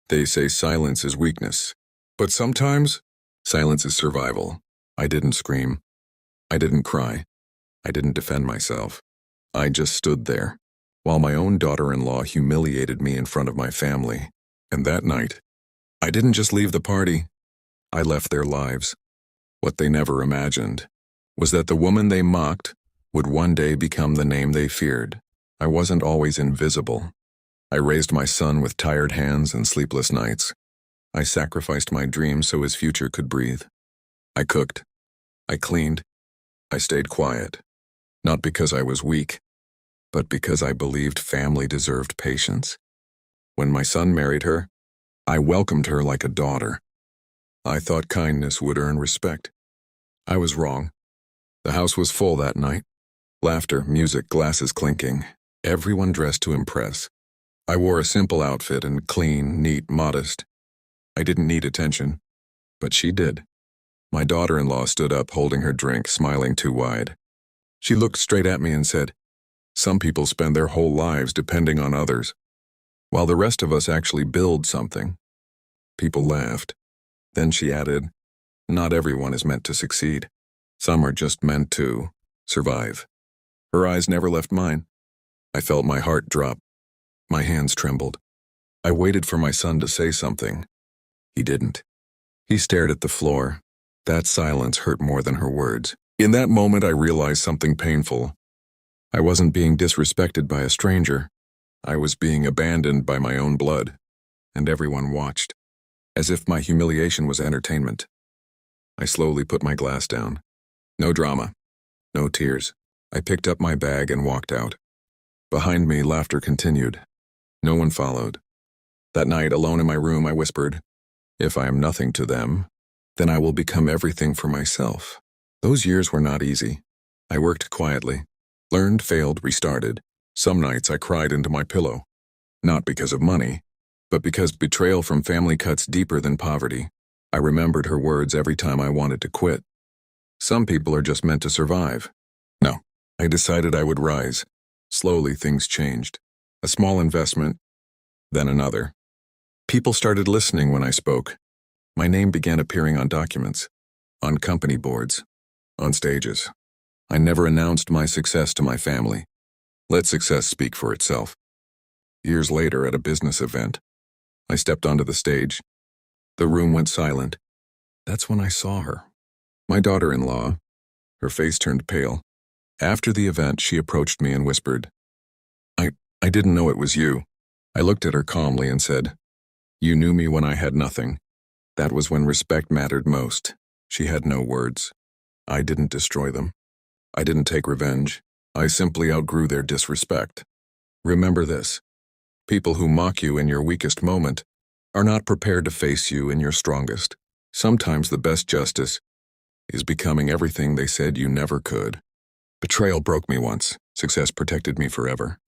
They say silence is weakness. But sometimes, silence is survival. I didn't scream. I didn't cry. I didn't defend myself. I just stood there, while my own daughter-in-law humiliated me in front of my family. And that night, I didn't just leave the party. I left their lives. What they never imagined was that the woman they mocked would one day become the name they feared. I wasn't always invisible. I raised my son with tired hands and sleepless nights. I sacrificed my dreams so his future could breathe. I cooked. I cleaned. I stayed quiet. Not because I was weak, but because I believed family deserved patience. When my son married her, I welcomed her like a daughter. I thought kindness would earn respect. I was wrong. The house was full that night. Laughter, music, glasses clinking. Everyone dressed to impress. I wore a simple outfit and clean, neat, modest. I didn't need attention, but she did. My daughter-in-law stood up holding her drink, smiling too wide. She looked straight at me and said, "Some people spend their whole lives depending on others, while the rest of us actually build something." People laughed. Then she added, "Not everyone is meant to succeed. Some are just meant to survive." Her eyes never left mine. I felt my heart drop. My hands trembled. I waited for my son to say something. He didn't. He stared at the floor. That silence hurt more than her words. In that moment, I realized something painful. I wasn't being disrespected by a stranger. I was being abandoned by my own blood. And everyone watched, as if my humiliation was entertainment. I slowly put my glass down. No drama. No tears. I picked up my bag and walked out. Behind me, laughter continued. No one followed. That night, alone in my room, I whispered, "If I am nothing to them, then I will become everything for myself." Those years were not easy. I worked quietly, learned, failed, restarted. Some nights I cried into my pillow. Not because of money, but because betrayal from family cuts deeper than poverty. I remembered her words every time I wanted to quit. Some people are just meant to survive. No, I decided I would rise. Slowly, things changed. A small investment, then another. People started listening when I spoke. My name began appearing on documents, on company boards, on stages. I never announced my success to my family. Let success speak for itself. Years later, at a business event, I stepped onto the stage. The room went silent. That's when I saw her. My daughter-in-law. Her face turned pale. After the event, she approached me and whispered, I didn't know it was you." I looked at her calmly and said, "You knew me when I had nothing. That was when respect mattered most." She had no words. I didn't destroy them. I didn't take revenge. I simply outgrew their disrespect. Remember this. People who mock you in your weakest moment are not prepared to face you in your strongest. Sometimes the best justice is becoming everything they said you never could. Betrayal broke me once. Success protected me forever.